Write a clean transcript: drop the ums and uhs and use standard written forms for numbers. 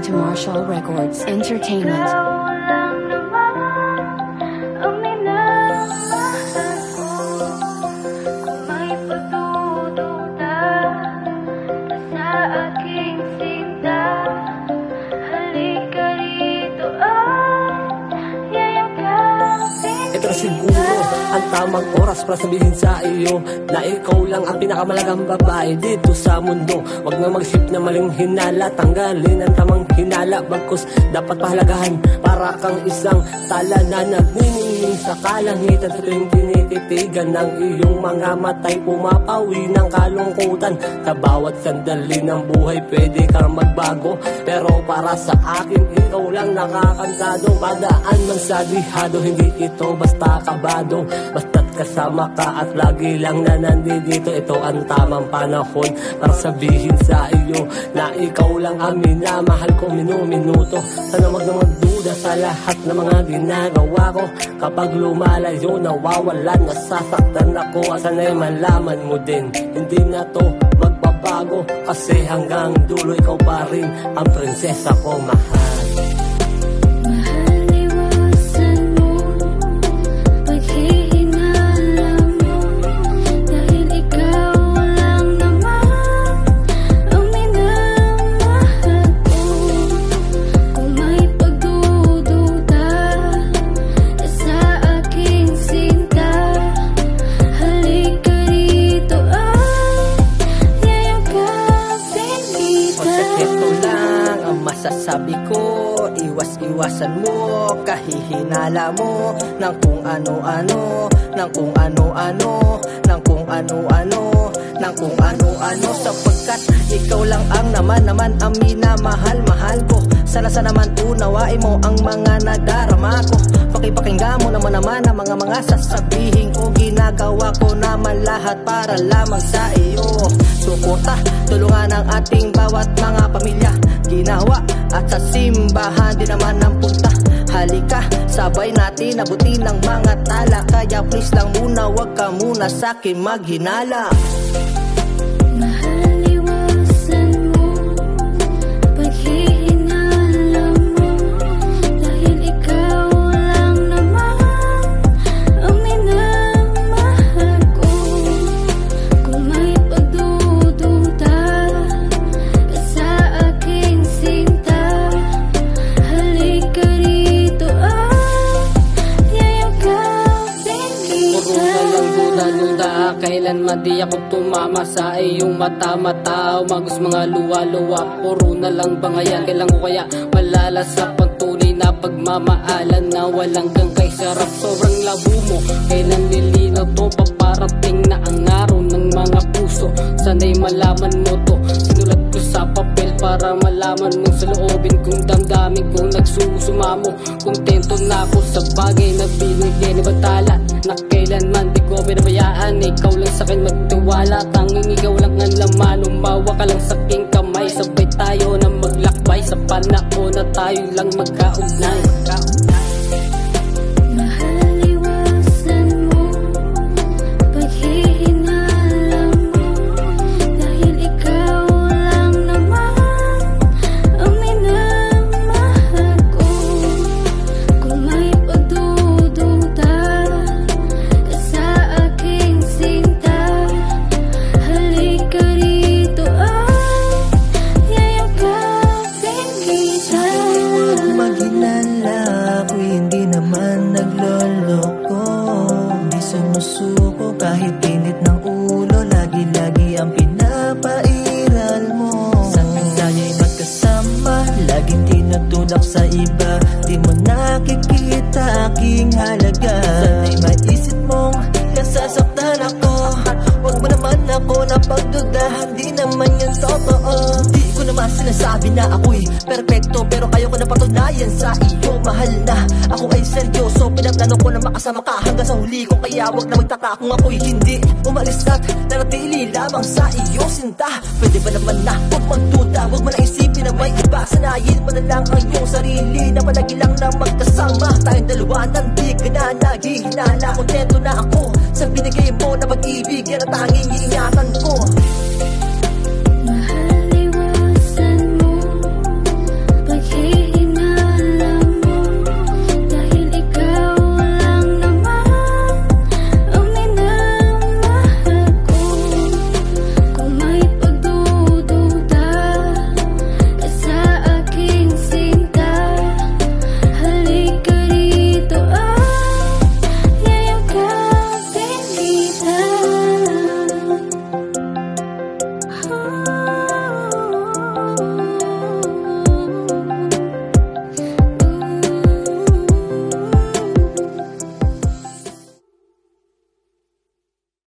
to Marshall Records Entertainment. Ito na siguro ang tamang oras para sabihin sa iyo na ikaw lang ang pinakamalagang babae dito sa mundo. Huwag na mag-isip na maling hinala, tanggalin ang tamang hinala, bagkus dapat pahalagahan. Para kang isang tala na nagniningning sa kalangitan, tuwing tinititigan ng iyong mga matay, pumapawi ng kalungkutan. Sa bawat sandali ng buhay pwede kang magbago, pero para sa akin ikaw lang nakakantado. Padaan man sa dihado, hindi ito basta kabado, basta't kasama ka at lagi lang na nandito. Ito ang tamang panahon para sabihin sa iyo na ikaw lang ang minamahal ko minuminuto. Sana wag na magduda sa lahat ng mga ginagawa ko. Kapag lumalayo, nawawalan, nasasaktan ako. Sana'y malaman mo din, hindi na to magbabago, kasi hanggang dulo ikaw pa rin ang prinsesa ko, mahal. Sabi ko, iwas-iwasan mo, kahihinala mo ng kung ano-ano, ng kung ano-ano, ng kung ano-ano, ng kung ano-ano, sapagkat ikaw lang ang naman ang minamahal-mahal ko. Sana naman unawain mo ang mga nadarama ko. Pakipakinggan mo naman ang mga sasabihin ko. Ginagawa ko naman lahat para lamang sa iyo. Suporta, tulungan ang ating bawat mga pamilya. Ginawa at sa simbahan din naman ang punta. Halika, sabay natin abutin ng mga tala. Kaya please lang muna, wag ka muna sa'kin maghinala. Kailanman di ako tumama sa iyong mata-mata, umagos mga luwa-luwa, puro na lang bangayan. Kailan ko kaya malalasap ang tunay na pagmamaalan na walang gangkay sarap, sobrang labo mo. Kailan nilinaw to, paparating na ang araw ng mga puso. Sana'y malaman mo to, sinulat ko sa papel para malaman mo sa loobin kong damdamin kong nagsusumamo. Kontento na ako sa bagay na binigay ni Batala, na kailanman di ko pinabayaan. Ikaw lang sa'kin magtiwala, tanging ikaw lang ang laman. Umawa ka lang sa'king kamay, sabay tayo na maglakbay sa panahon na tayo lang magkaugnay. Kahit init ng ulo, lagi-lagi ang pinapairal mo. Sabing tayo'y magkasama, laging tinutulak sa iba. Di mo nakikita aking halaga. Sana'y maisip mong nasasaktan ako. Huwag mo naman ako na pagdudahan, di naman yan totoo. Di ko naman sinasabi na ako'y perfecto, pero kayo ko na patunayan sa iyo. Mahal na, ako ay seryoso. Pinaplano ko na makasama ka hanggang sa huli ko. Kaya wag na magtaka kung ako'y hindi umalis at nanatili lamang sa iyo, sinta. Pwede ba naman na huwag magduda, huwag mo na isipin na may iba. Sanayin mo na lang ang iyong sarili na palagi lang na magkasama. Tayong dalawa nang di ka na naghihinala. Kontento na ako sa binigay mo na pag-ibig, yan ang tanging